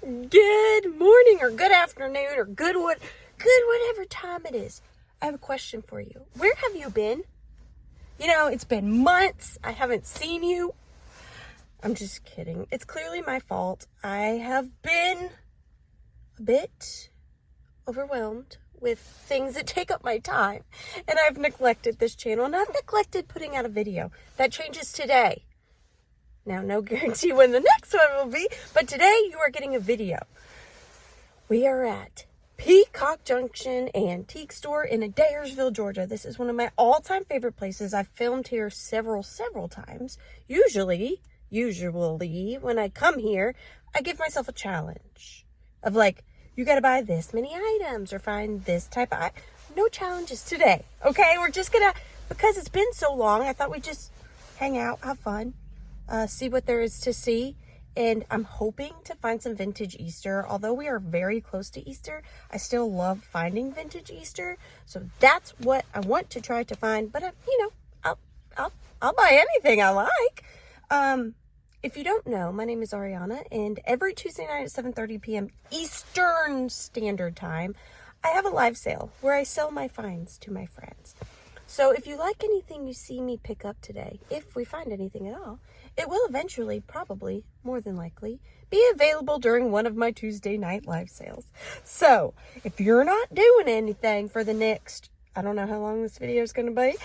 Good morning or good afternoon or good whatever time it is. I have a question for you. Where have you been? You know, it's been months. I haven't seen you. I'm just kidding. It's clearly my fault. I have been a bit overwhelmed with things that take up my time. And I've neglected this channel and I've neglected putting out a video. That changes today. Now, no guarantee when the next one will be, but today you are getting a video. We are at Peacock Junction Antique Store in Adairsville, Georgia. This is one of my all-time favorite places. I've filmed here several times. Usually, when I come here, I give myself a challenge of like, you got to buy this many items or find this type of item. No challenges today, okay? We're just going to, because it's been so long, I thought we'd just hang out, have fun. See what there is to see, and I'm hoping to find some vintage Easter. Although we are very close to Easter, I still love finding vintage Easter, so that's what I want to try to find. But I'll buy anything I like. If you don't know, my name is Ariana, and every Tuesday night at 7:30 p.m. Eastern Standard Time, I have a live sale where I sell my finds to my friends. So if you like anything you see me pick up today, if we find anything at all, it will eventually, probably, more than likely, be available during one of my Tuesday night live sales. So if you're not doing anything for the next, I don't know how long this video is going to be,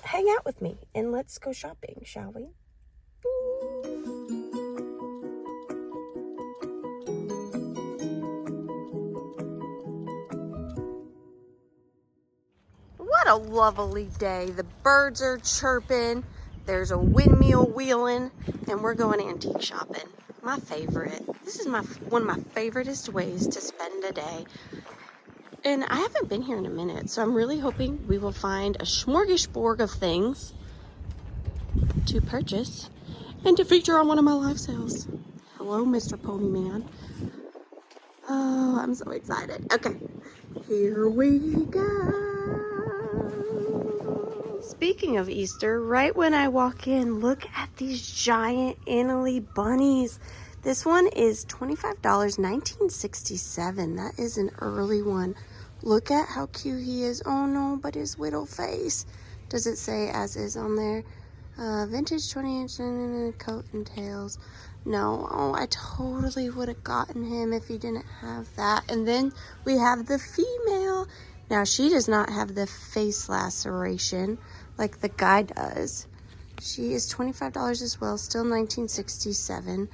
hang out with me and let's go shopping, shall we? What a lovely day. The birds are chirping. There's a windmill wheeling, and we're going antique shopping. My favorite. This is one of my favoriteest ways to spend a day. And I haven't been here in a minute, so I'm really hoping we will find a smorgasbord of things to purchase and to feature on one of my live sales. Hello, Mr. Pony Man. Oh, I'm so excited. Okay, here we go. Speaking of Easter, right when I walk in, look at these giant Annalie bunnies. This one is $25, 1967. That is an early one. Look at how cute he is. Oh no, but his little face. Does it say as is on there? Vintage 20-inch coat and tails. No, oh, I totally would have gotten him if he didn't have that. And then we have the female. Now, she does not have the face laceration like the guy does. She is $25 as well, still 1967.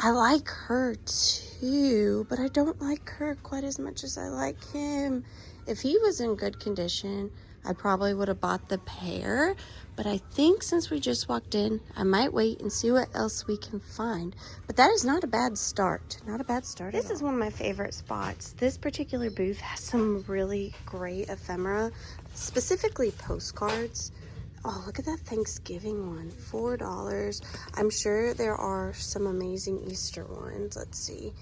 I like her too, but I don't like her quite as much as I like him. If he was in good condition, I probably would have bought the pair, but I think since we just walked in, I might wait and see what else we can find. But that is not a bad start. Not a bad start at all. This is one of my favorite spots. This particular booth has some really great ephemera, specifically postcards. Oh, look at that Thanksgiving one, $4. I'm sure there are some amazing Easter ones. Let's see.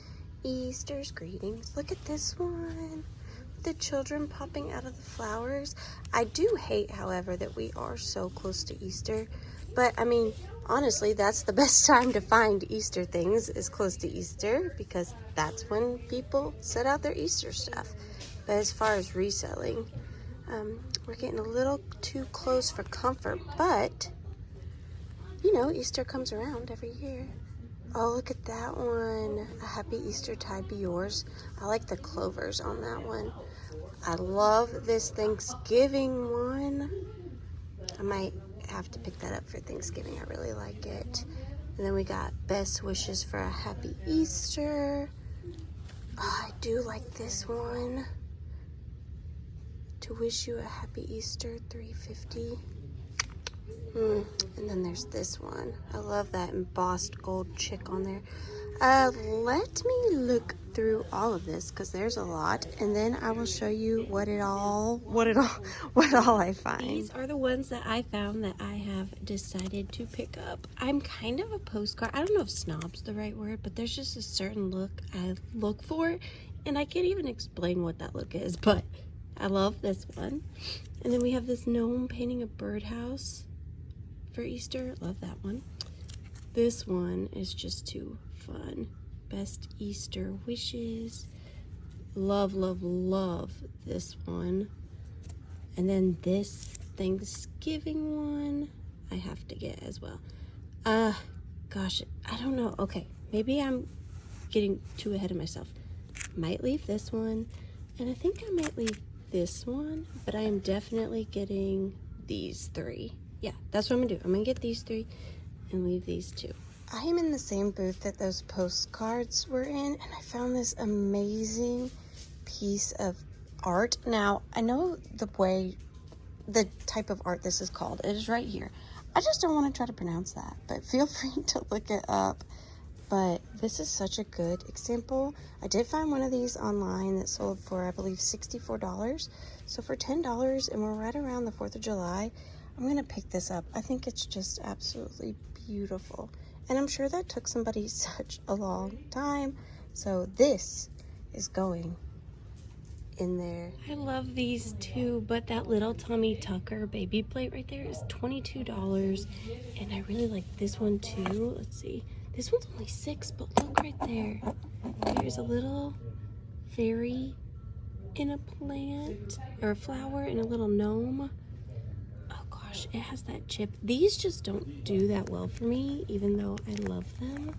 Easter's greetings. Look at this one. The children popping out of the flowers. I do hate, however, that we are so close to Easter. But, I mean, honestly, that's the best time to find Easter things is close to Easter because that's when people set out their Easter stuff. But as far as reselling, we're getting a little too close for comfort. But, you know, Easter comes around every year. Oh, look at that one. A happy Easter tide be yours. I like the clovers on that one. I love this Thanksgiving one. I might have to pick that up for Thanksgiving. I really like it. And then we got best wishes for a happy Easter. Oh, I do like this one. To wish you a happy Easter, $3.50. And then there's this one. I love that embossed gold chick on there. Let me look through all of this because there's a lot, and then I will show you what all I find. These are the ones that I found that I have decided to pick up. I'm kind of a postcard. I don't know if snob's the right word, but there's just a certain look I look for, and I can't even explain what that look is, but I love this one. And then we have this gnome painting a birdhouse for Easter. Love that one. This one is just too fun. Best Easter wishes. Love, love, love this one. And then this Thanksgiving one I have to get as well. Gosh, I don't know. Okay, maybe I'm getting too ahead of myself. Might leave this one, and I think I might leave this one, but I am definitely getting these three. Yeah, that's what I'm gonna do. I'm gonna get these three and leave these two. I am in the same booth that those postcards were in, and I found this amazing piece of art. Now, I know the type of art this is called. It is right here. I just don't want to try to pronounce that, but feel free to look it up. But this is such a good example. I did find one of these online that sold for, I believe, $64. So for $10, and we're right around the 4th of July, I'm gonna pick this up. I think it's just absolutely beautiful. And I'm sure that took somebody such a long time. So this is going in there. I love these too, but that little Tommy Tucker baby plate right there is $22. And I really like this one too. Let's see. This one's only $6, but look right there. There's a little fairy in a plant, or a flower in a little gnome. Oh gosh, it has that chip. These just don't do that well for me, even though I love them.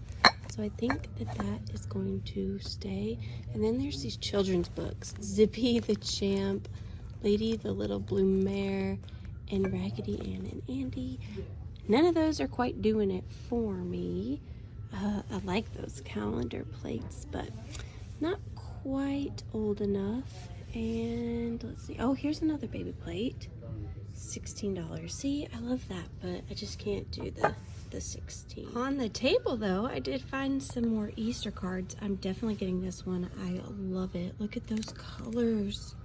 So I think that is going to stay. And then there's these children's books. Zippy the Champ, Lady the Little Blue Mare, and Raggedy Ann and Andy. None of those are quite doing it for me. I like those calendar plates, but not quite old enough. And let's see. Oh, here's another baby plate. $16. See, I love that, but I just can't do the 16. On the table though, I did find some more Easter cards. I'm definitely getting this one. I love it. Look at those colors.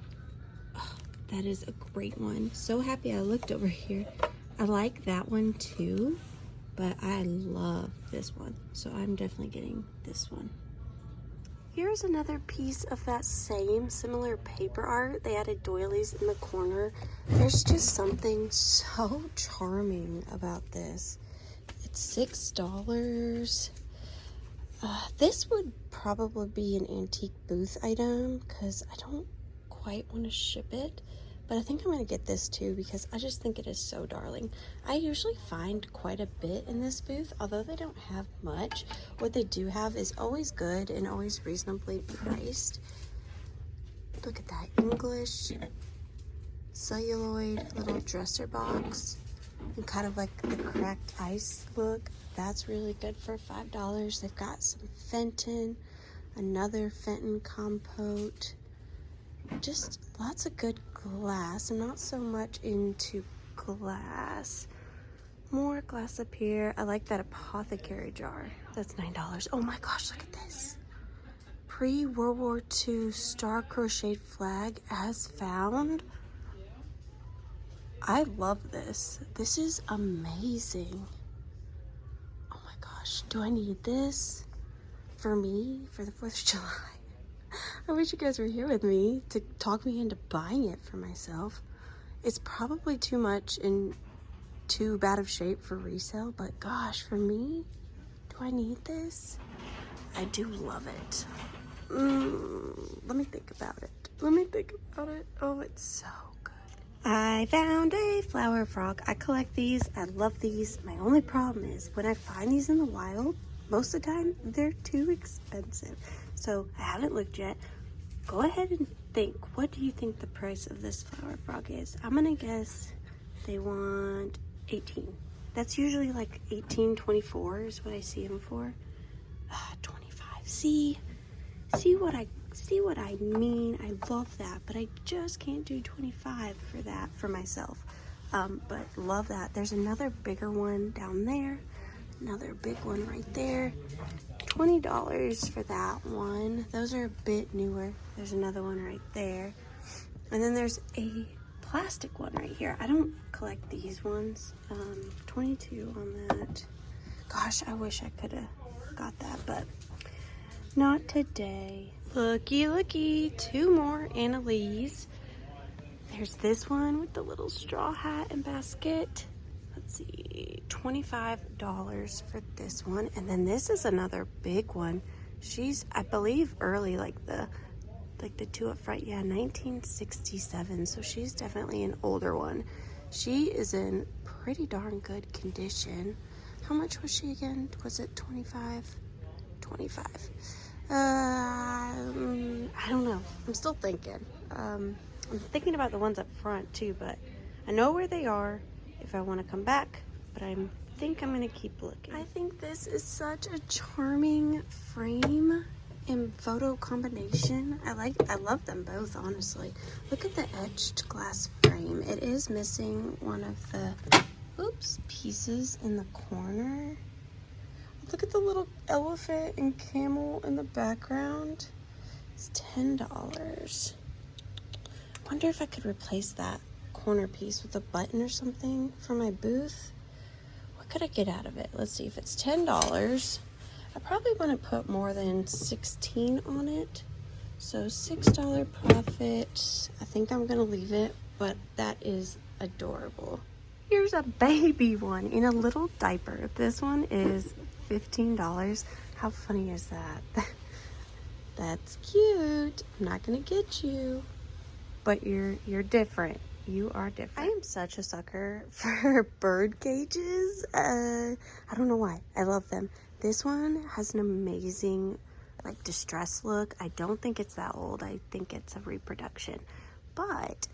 Oh, that is a great one. So happy I looked over here. I like that one too, but I love this one. So I'm definitely getting this one. Here's another piece of that same similar paper art. They added doilies in the corner. There's just something so charming about this. It's $6. This would probably be an antique booth item because I don't quite want to ship it. But I think I'm going to get this too because I just think it is so darling. I usually find quite a bit in this booth, although they don't have much. What they do have is always good and always reasonably priced. Look at that English celluloid little dresser box and kind of like the cracked ice look. That's really good for $5. They've got some Fenton, another Fenton compote. Just lots of good glass. I'm not so much into glass. More glass up here. I like that apothecary jar. That's $9. Oh my gosh, look at this. Pre-World War II star crocheted flag as found. I love this. This is amazing. Oh my gosh, do I need this for me for the 4th of July? I wish you guys were here with me to talk me into buying it for myself. It's probably too much and too bad of shape for resale, but gosh, for me, do I need this? I do love it. Let me think about it. Oh, it's so good. I found a flower frog. I collect these. I love these. My only problem is when I find these in the wild, most of the time, they're too expensive. So I haven't looked yet. Go ahead and think. What do you think the price of this flower frog is? I'm gonna guess they want 18. That's usually like 18, 24 is what I see them for. 25. See what I mean? I love that, but I just can't do 25 for that for myself. But love that. There's another bigger one down there. Another big one right there. $20 for that one. Those are a bit newer. There's another one right there. And then there's a plastic one right here. I don't collect these ones. 22 on that. Gosh, I wish I could have got that, but not today. Looky, 2 more Annalise. There's this one with the little straw hat and basket. Let's see, $25 for this one. And then this is another big one, She's, I believe, early, like the two up front. Yeah, 1967. So she's definitely an older one. She is in pretty darn good condition. How much was she again? Was it 25? 25. I don't know. I'm still thinking. I'm thinking about the ones up front too, but I know where they are if I want to come back, but I think I'm going to keep looking. I think this is such a charming frame and photo combination. I love them both, honestly. Look at the etched glass frame. It is missing one of the pieces in the corner. Look at the little elephant and camel in the background. It's $10. I wonder if I could replace that corner piece with a button or something for my booth. What could I get out of it? Let's see. If it's $10, I probably want to put more than 16 on it. So $6 profit. I think I'm going to leave it, but that is adorable. Here's a baby one in a little diaper. This one is $15. How funny is that? That's cute. I'm not gonna get you, but you're different. You are different. I am such a sucker for bird cages. I don't know why. I love them. This one has an amazing like distress look. I don't think it's that old. I think it's a reproduction, but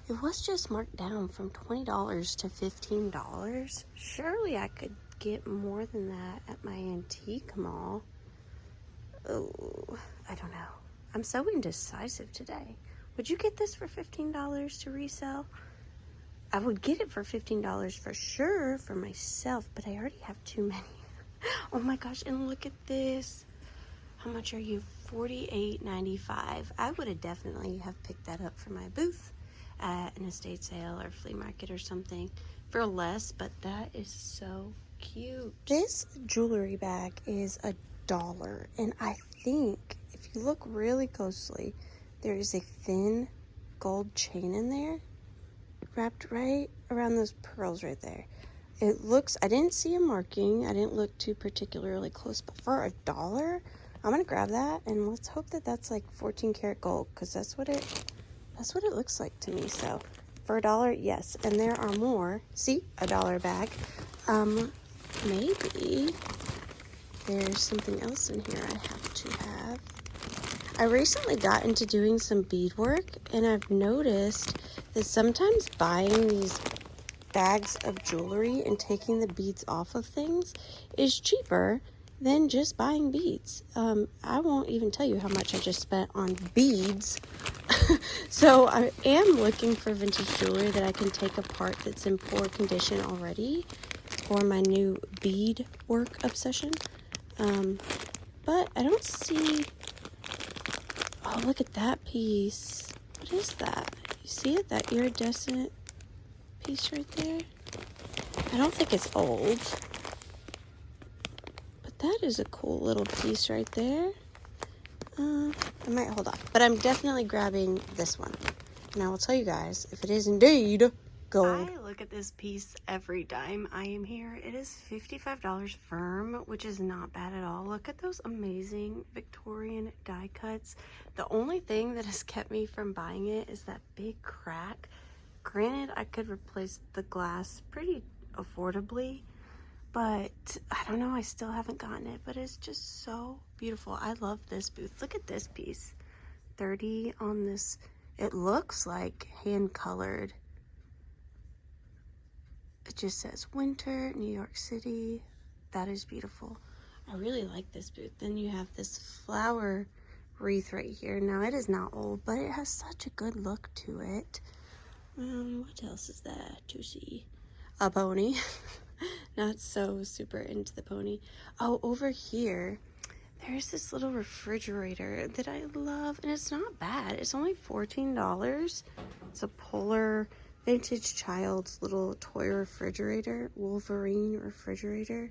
it was just marked down from $20 to $15. Surely I could get more than that at my antique mall. Oh, I don't know. I'm so indecisive today. Would you get this for $15 to resell? I would get it for $15 for sure for myself, but I already have too many. Oh my gosh, and look at this. How much are you? $48.95. I would have definitely have picked that up for my booth at an estate sale or flea market or something for less, but that is so cute. This jewelry bag is $1, and I think if you look really closely, there is a thin gold chain in there wrapped right around those pearls right there. It looks, I didn't see a marking, I didn't look too particularly close, but for $1, I'm gonna grab that, and let's hope that that's like 14 karat gold, because that's what it looks like to me. So for $1, yes. And there are more. See, $1 bag. Maybe there's something else in here I have to have. I recently got into doing some beadwork, and I've noticed that sometimes buying these bags of jewelry and taking the beads off of things is cheaper than just buying beads. I won't even tell you how much I just spent on beads. So I am looking for vintage jewelry that I can take apart that's in poor condition already for my new bead work obsession. But I don't see... Oh, look at that piece. What is that? You see it? That iridescent piece right there? I don't think it's old. But that is a cool little piece right there. I might hold on. But I'm definitely grabbing this one. And I will tell you guys if it is indeed gold. I look at this piece every time I am here. It is $55 firm, which is not bad at all. Look at those amazing Victorian die cuts. The only thing that has kept me from buying it is that big crack. Granted, I could replace the glass pretty affordably, but I don't know, I still haven't gotten it, but it's just so beautiful. I love this booth. Look at this piece. 30 on this. It looks like hand colored. It just says winter, New York City. That is beautiful. I really like this booth. Then you have this flower wreath right here. Now it is not old, but it has such a good look to it. What else is that to see? A pony. Not so super into the pony. Oh, over here, there's this little refrigerator that I love, and it's not bad. It's only $14. It's a Polar Vintage Child's little toy refrigerator, Wolverine refrigerator.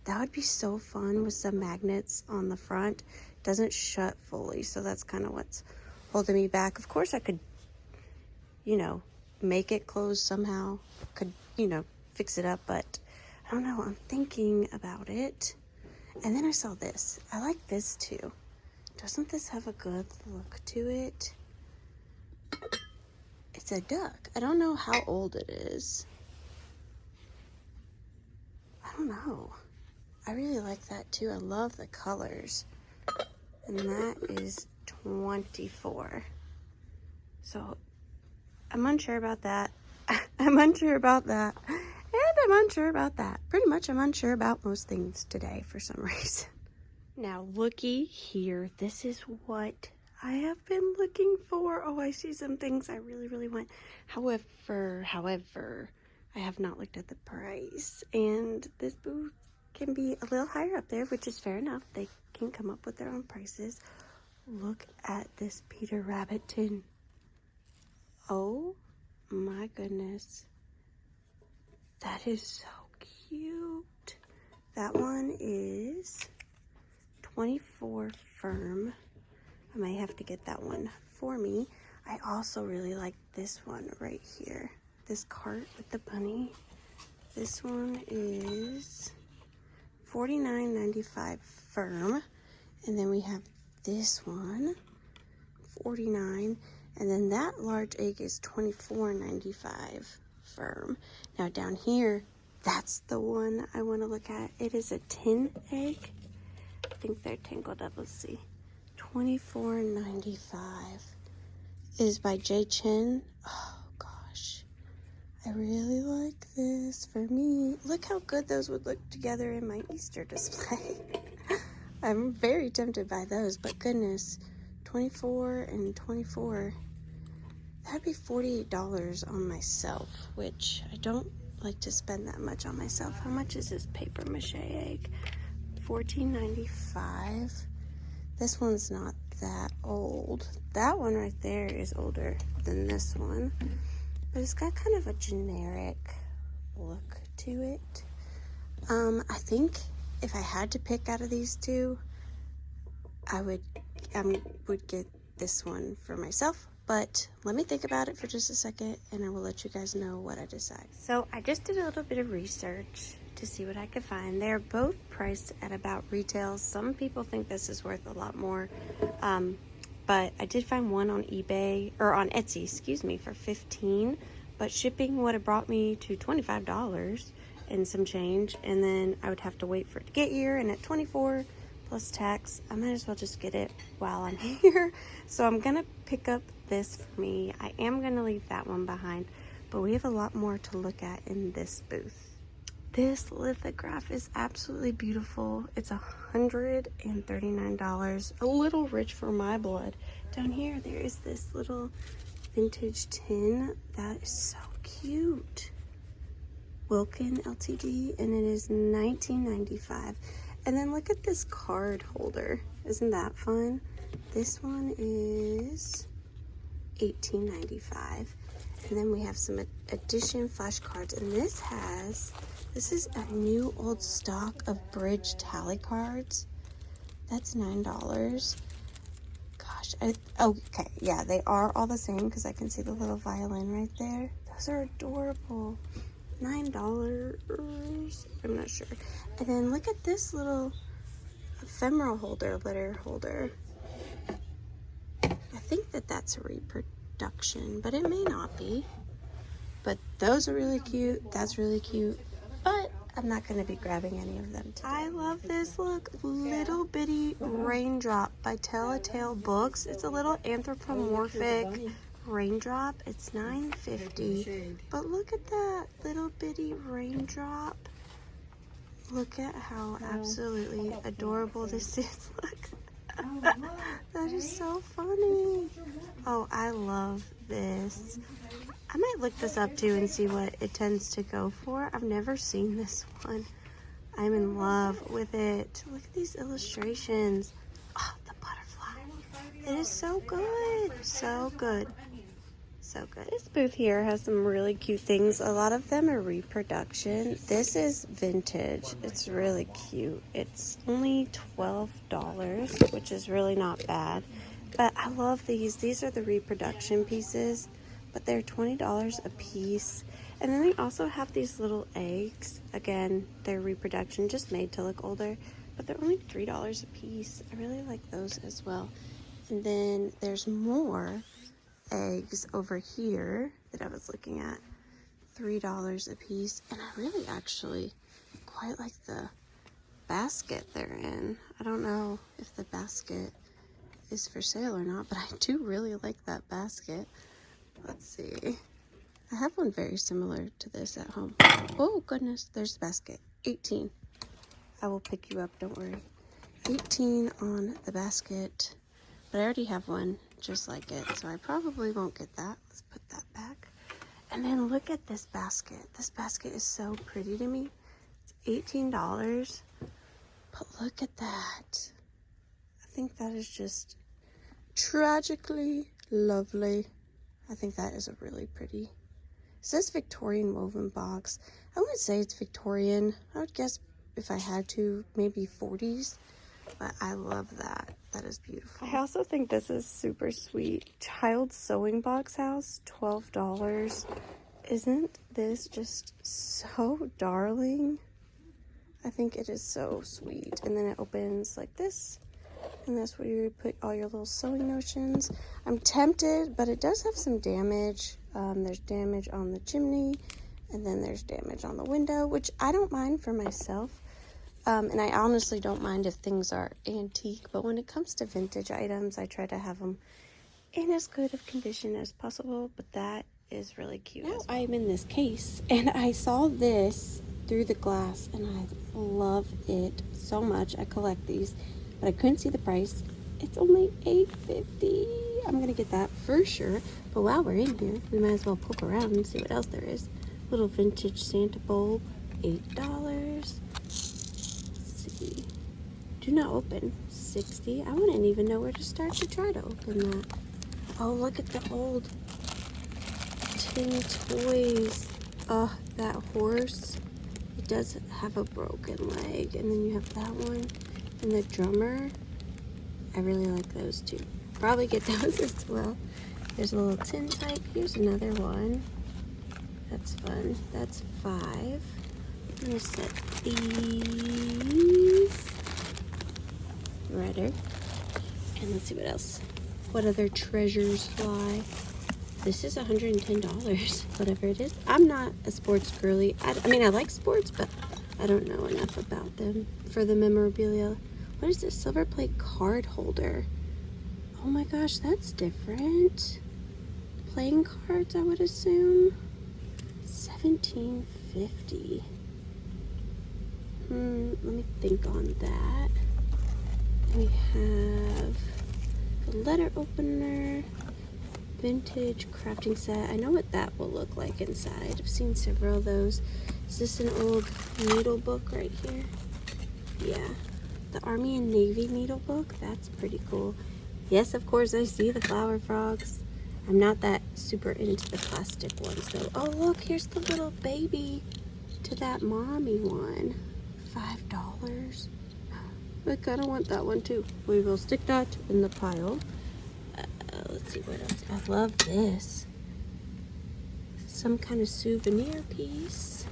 That would be so fun with some magnets on the front. It doesn't shut fully, so that's kind of what's holding me back. Of course, I could, make it close somehow. Could, fix it up, but I don't know. I'm thinking about it. And then I saw this. I like this too. Doesn't this have a good look to it? It's a duck. I don't know how old it is. I don't know. I really like that too. I love the colors. And that is $24. So I'm unsure about that. I'm unsure about that. And I'm unsure about that. Pretty much I'm unsure about most things today for some reason. Now looky here. This is what I have been looking for. Oh, I see some things I really want. However, I have not looked at the price. And this booth can be a little higher up there, which is fair enough. They can come up with their own prices. Look at this Peter Rabbit tin. Oh my goodness. That is so cute. That one is 24 firm. I might have to get that one for me. I also really like this one right here. This cart with the bunny. This one is $49.95 firm. And then we have this one, $49. And then that large egg is $24.95 firm. Now down here, that's the one I want to look at. It is a tin egg. I think they're tangled up. Let's see. $24.95 is by J. Chin. Oh gosh, I really like this for me. Look how good those would look together in my Easter display. I'm very tempted by those, but goodness, 24 and 24. That'd be $48 on myself, which I don't like to spend that much on myself. How much is this paper mache egg? $14.95. This one's not that old. That one right there is older than this one, but it's got kind of a generic look to it. I think if I had to pick out of these two, I would get this one for myself. But let me think about it for just a second, and I will let you guys know what I decide. So I just did a little bit of research to see what I could find. They're both priced at about retail. Some people think this is worth a lot more, but I did find one on eBay, or on Etsy, excuse me, for $15. But shipping would have brought me to $25 and some change, and then I would have to wait for it to get here. And at $24 plus tax, I might as well just get it while I'm here. So I'm gonna pick up this for me. I am gonna leave that one behind, but we have a lot more to look at in this booth. This lithograph is absolutely beautiful. It's $139, a little rich for my blood. Down here, there is this little vintage tin that is so cute. Wilkin Ltd, and it is $19.95. And then look at this card holder. Isn't that fun? This one is $18.95. And then we have some edition flashcards, and this is a new old stock of bridge tally cards. That's $9. Gosh, okay, yeah, they are all the same because I can see the little violin right there. Those are adorable. $9. I'm not sure. And then look at this little ephemeral holder, letter holder. I think that's a reproduction, but it may not be. But those are really cute. That's really cute. But I'm not going to be grabbing any of them today. I love this. Look, Little Bitty Raindrop by Telltale Books. It's a little anthropomorphic raindrop. It's $9.50. But look at that little bitty raindrop. Look at how absolutely adorable this is. Look. That is so funny. Oh, I love this. I might look this up too and see what it tends to go for. I've never seen this one. I'm in love with it. Look at these illustrations. Oh, the butterfly. It is so good. So good. So good. This booth here has some really cute things. A lot of them are reproduction. This is vintage. It's really cute. It's only $12, which is really not bad. But I love these. These are the reproduction pieces, but they're $20 a piece. And then they also have these little eggs. Again, they're reproduction, just made to look older. but they're only $3 a piece. I really like those as well. And then there's more eggs over here that I was looking at. $3 a piece. And I really actually quite like the basket they're in. I don't know if the basket is for sale or not, but I do really like that basket. Let's see. I have one very similar to this at home. Oh goodness, there's the basket. 18. I will pick you up, don't worry. 18 on the basket, but I already have one just like it, so I probably won't get that. Let's put that back. And then look at this basket. This basket is so pretty to me. It's $18, but look at that. I think that is just tragically lovely. I think that is a really pretty. It says Victorian woven box. I wouldn't say it's Victorian. I would guess if I had to, maybe 40s. But I love that. That is beautiful. I also think this is super sweet. Child sewing box house, $12. Isn't this just so darling? I think it is so sweet. And then it opens like this. And that's where you would put all your little sewing notions. I'm tempted, but it does have some damage. There's damage on the chimney, and then there's damage on the window, which I don't mind for myself. And I honestly don't mind if things are antique, but when it comes to vintage items, I try to have them in as good of condition as possible, but that is really cute. Now I'm in this case, and I saw this through the glass, and I love it so much. I collect these, but I couldn't see the price. It's only $8.50. I'm gonna get that for sure. But while we're in here, we might as well poke around and see what else there is. Little vintage Santa bulb, $8. See. Do not open, $60. I wouldn't even know where to start to try to open that. Oh, look at the old tin toys. Oh, that horse. It does have a broken leg. And then you have that one. And the drummer. I really like those too. Probably get those as well. There's a little tin type. Here's another one. That's fun. That's $5. I'm gonna set these redder. And let's see what else. What other treasures lie? This is $110, whatever it is. I'm not a sports girly. I mean, I like sports, but I don't know enough about them for the memorabilia. What is this? Silver plate card holder. Oh my gosh, that's different. Playing cards, I would assume. $17.50. Let me think on that. We have a letter opener, vintage crafting set. I know what that will look like inside. I've seen several of those. Is this an old needle book right here? Yeah. The Army and Navy needle book. That's pretty cool. Yes, of course, I see the flower frogs. I'm not that super into the plastic ones, though. Oh, look, here's the little baby to that mommy one. $5. I kind of want that one, too. We will stick that in the pile. Let's see what else. I love this. Some kind of souvenir piece.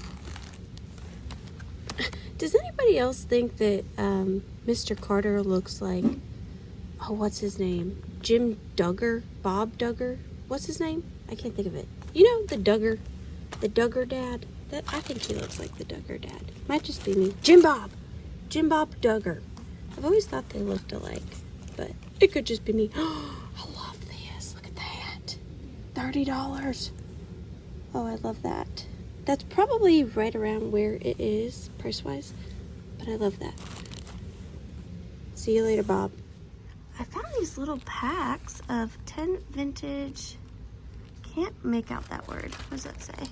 Does anybody else think that Mr. Carter looks like, oh, what's his name? Jim Duggar? Bob Duggar? What's his name? I can't think of it. You know, the Duggar dad? I think he looks like the Duggar dad. Might just be me. Jim Bob Duggar. I've always thought they looked alike, but it could just be me. I love this. Look at that. $30. Oh, I love that. That's probably right around where it is price-wise, but I love that. See you later, Bob. I found these little packs of 10 vintage, can't make out that word. What does that say?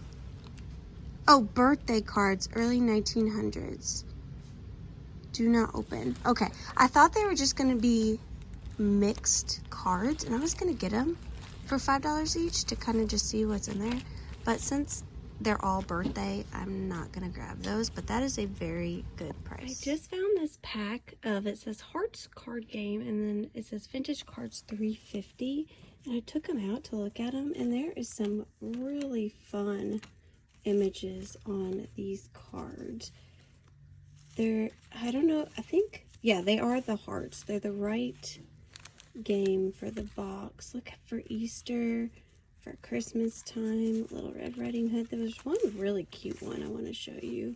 Oh, birthday cards, early 1900s. Do not open. Okay, I thought they were just gonna be mixed cards, and I was gonna get them for $5 each to kind of just see what's in there. But since they're all birthday, I'm not gonna grab those, but that is a very good price. I just found this pack of, it says Hearts card game, and then it says vintage cards $3.50, and I took them out to look at them, and there is some really fun images on these cards. They're, I don't know, I think, yeah, they are the hearts. They're the right game for the box. Look for Easter, for Christmas time, Little Red Riding Hood. There was one really cute one I want to show you.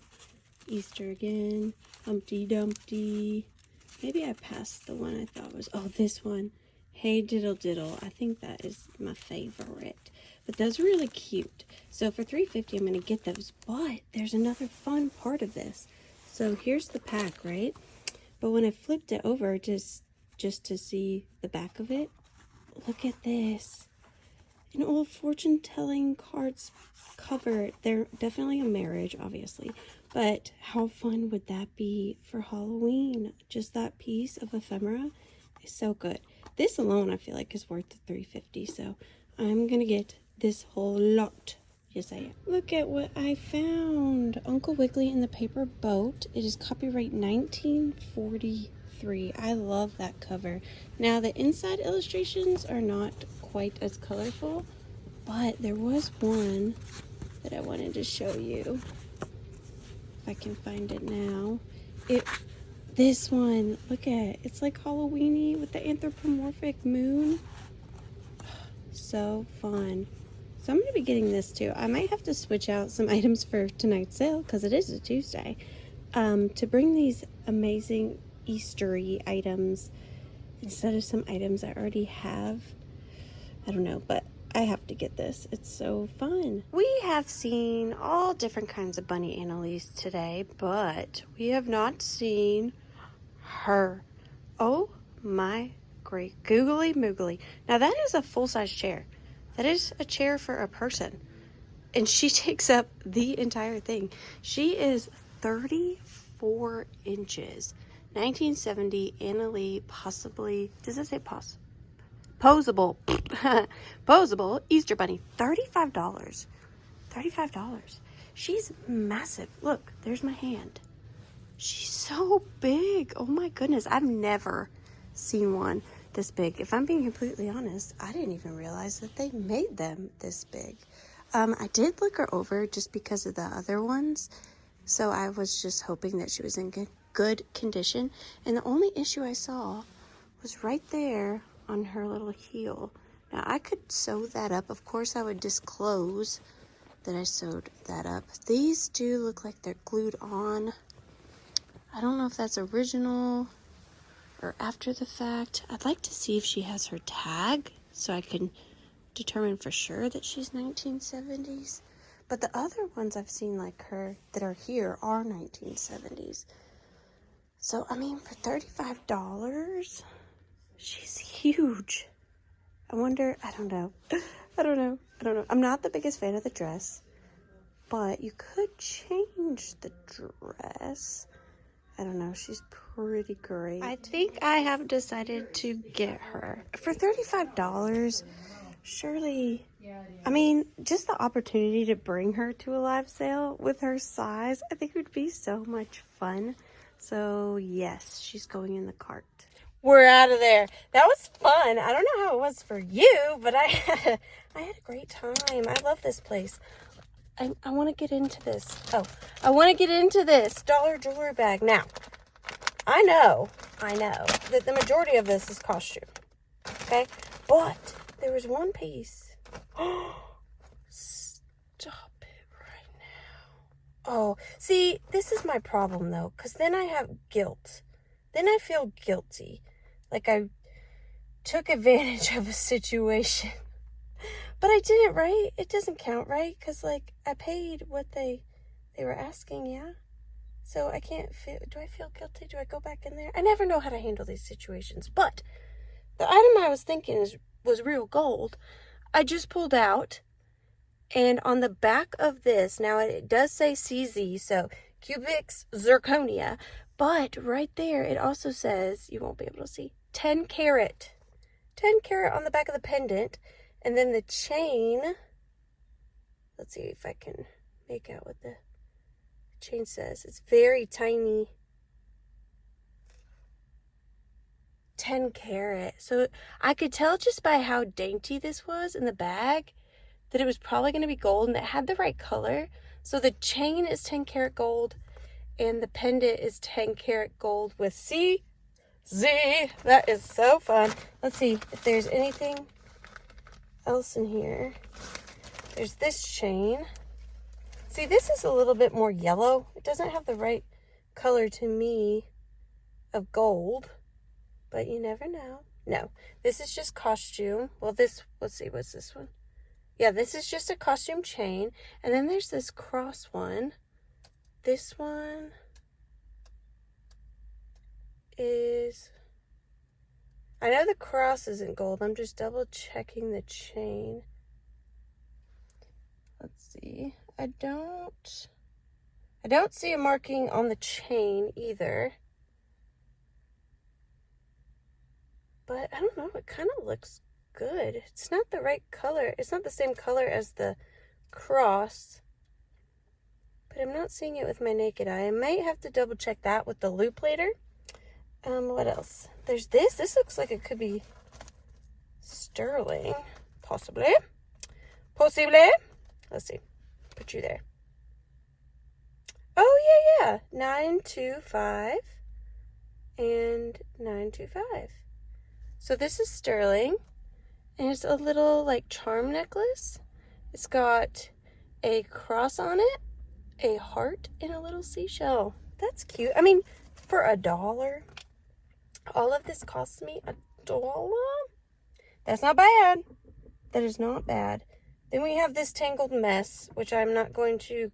Easter again, Humpty Dumpty. Maybe I passed the one I thought was, oh, this one. Hey Diddle Diddle. I think that is my favorite. But those are really cute. So for $3.50, I'm going to get those. But there's another fun part of this. So here's the pack, right? But when I flipped it over just to see the back of it, look at this. An old fortune-telling cards cover. They're definitely a marriage, obviously. But how fun would that be for Halloween? Just that piece of ephemera is so good. This alone, I feel like, is worth the $3.50. So I'm going to get this whole lot. Yes, I am. Look at what I found. Uncle Wiggily in the Paper Boat. It is copyright 1943. I love that cover. Now, the inside illustrations are not quite as colorful, but there was one that I wanted to show you. If I can find it now. This one, look at it. It's like Halloweeny with the anthropomorphic moon. So fun. So I'm going to be getting this too. I might have to switch out some items for tonight's sale because it is a Tuesday to bring these amazing Eastery items instead of some items I already have. I don't know, but I have to get this. It's so fun. We have seen all different kinds of bunny Annalise today, but we have not seen her. Oh my great googly moogly. Now that is a full-size chair. That is a chair for a person. And she takes up the entire thing. She is 34 inches. 1970 Annalie, possibly, does it say posable? Posable Easter bunny. $35. $35. She's massive. Look, there's my hand. She's so big. Oh my goodness. I've never seen one this big. If I'm being completely honest, I didn't even realize that they made them this big. I did look her over just because of the other ones. So I was just hoping that she was in good condition. And the only issue I saw was right there on her little heel. Now I could sew that up. Of course I would disclose that I sewed that up. These do look like they're glued on. I don't know if that's original or after the fact. I'd like to see if she has her tag so I can determine for sure that she's 1970s. But the other ones I've seen like her that are here are 1970s. So, I mean, for $35, she's huge. I wonder, I don't know. I'm not the biggest fan of the dress, but you could change the dress. I don't know. She's pretty great. I think I have decided to get her. For $35, surely, I mean, just the opportunity to bring her to a live sale with her size, I think would be so much fun. So, yes, she's going in the cart. We're out of there. That was fun. I don't know how it was for you, but I had a great time. I love this place. I want to get into this. Oh, I want to get into this dollar jewelry bag. Now, I know that the majority of this is costume. Okay? But there was one piece. Stop it right now. Oh, see, this is my problem, though, because then I have guilt. Then I feel guilty. Like I took advantage of a situation. But I didn't, right? It doesn't count, right? Because, like, I paid what they were asking, yeah? So I can't feel, do I feel guilty? Do I go back in there? I never know how to handle these situations. But the item I was thinking was real gold. I just pulled out, and on the back of this, now it does say CZ, so cubics zirconia, but right there it also says, you won't be able to see, 10 carat. 10 carat on the back of the pendant. And then the chain, let's see if I can make out what the chain says. It's very tiny. 10 carat. So I could tell just by how dainty this was in the bag that it was probably going to be gold, and it had the right color. So the chain is 10 karat gold, And the pendant is 10 karat gold with CZ. That is so fun. Let's see if there's anything else in here. There's this chain. See, this is a little bit more yellow. It doesn't have the right color to me of gold, but you never know. No, this is just costume. Well, this, let's see, what's this one? Yeah, this is just a costume chain. And then there's this cross one. This one is, I know the cross isn't gold. I'm just double checking the chain. Let's see. I don't see a marking on the chain either. But I don't know, it kind of looks good. It's not the right color. It's not the same color as the cross. But I'm not seeing it with my naked eye. I might have to double check that with the loop later. What else? There's this. This looks like it could be sterling. Possibly. Possibly. Let's see. Put you there. Oh, yeah. 925 and 925. So this is sterling. And it's a little like charm necklace. It's got a cross on it, a heart, and a little seashell. That's cute. I mean, for $1, all of this cost me $1. That's not bad. That is not bad. Then we have this tangled mess, which I'm not going to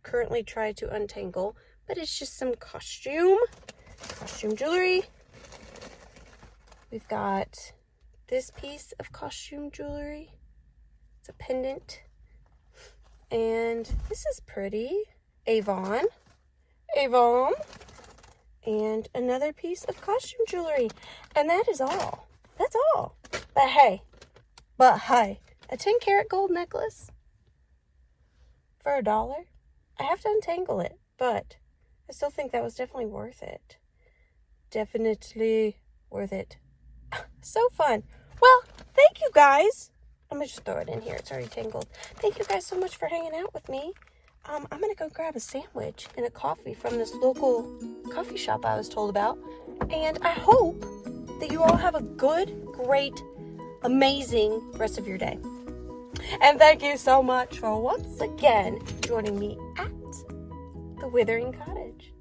currently try to untangle, but it's just some costume jewelry. We've got this piece of costume jewelry. It's a pendant. And this is pretty. Avon. And another piece of costume jewelry. And that is all. That's all. But hey, a 10 karat gold necklace for $1. I have to untangle it, but I still think that was definitely worth it. Definitely worth it. So fun. Well, thank you guys. I'm going to just throw it in here. It's already tangled. Thank you guys so much for hanging out with me. I'm going to go grab a sandwich and a coffee from this local coffee shop I was told about. And I hope that you all have a good, great, amazing rest of your day. And thank you so much for once again joining me at The Withering Cottage.